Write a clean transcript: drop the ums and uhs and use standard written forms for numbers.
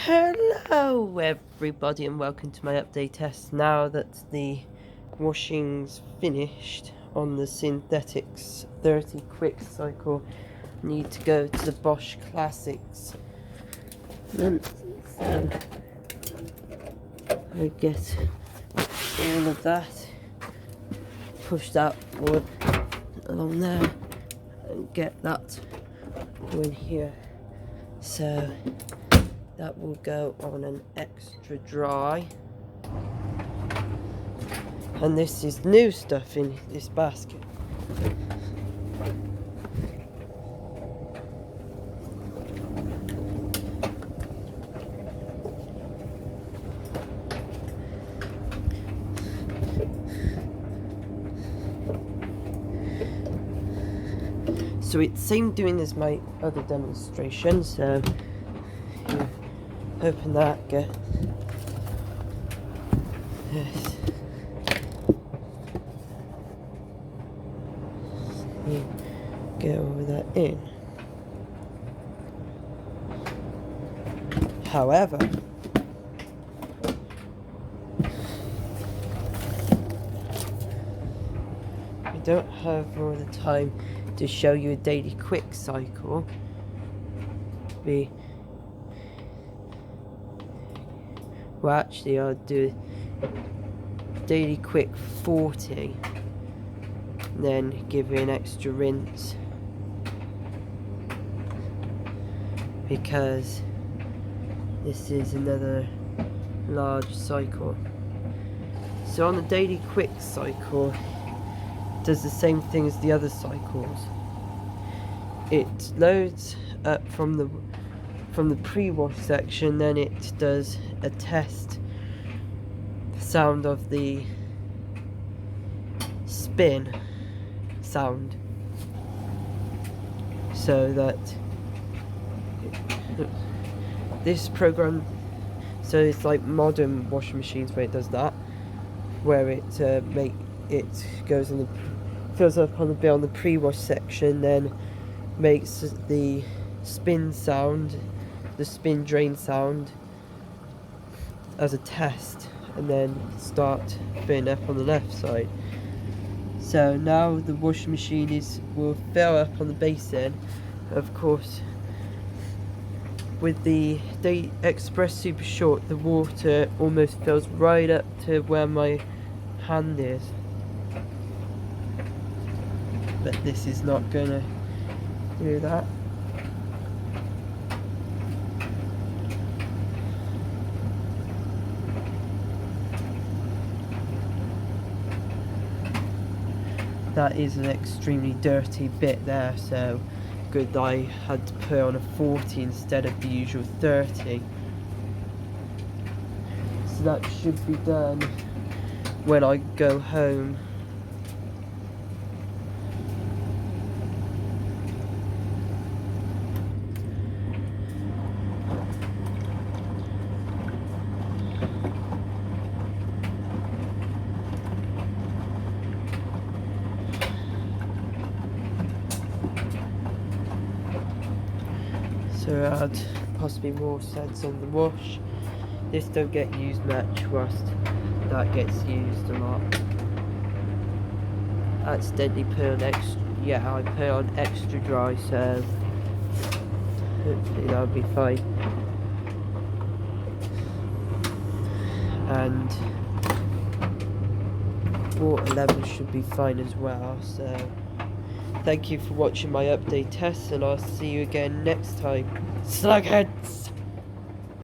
Hello everybody and welcome to my update test. Now that the washing's finished on the synthetics 30 quick cycle, I need to go to the Bosch classix. So I get all of that, push that wood along there and get that in here. So that will go on an extra dry, and this is new stuff in this basket. So it's same doing as my other demonstration, so yeah, open that, get this, get all that in. However, I don't have all the time to show you a daily quick cycle. Well, actually, I'll do daily quick 40, then give you an extra rinse, because this is another large cycle. So on the daily quick cycle, it does the same thing as the other cycles. It loads up from the pre-wash section, then it does a test sound of the spin sound, so that this program, so it's like modern washing machines where it does that, where it goes in the fills up on the bit on the pre-wash section, then makes the spin sound, the spin drain sound as a test, and then start filling up on the left side. So now the washing machine will fill up on the basin. Of course, with the Express Super Short, the water almost fills right up to where my hand is, but this is not gonna do that. That is an extremely dirty bit there, so good that I had to put on a 40 instead of the usual 30. So that should be done when I go home. So add possibly more cents on the wash. This don't get used much, whilst that gets used a lot. Accidentally put on extra, yeah, I put on extra dry, so hopefully that'll be fine. And water level should be fine as well. So thank you for watching my update test, and I'll see you again next time. Slugheads!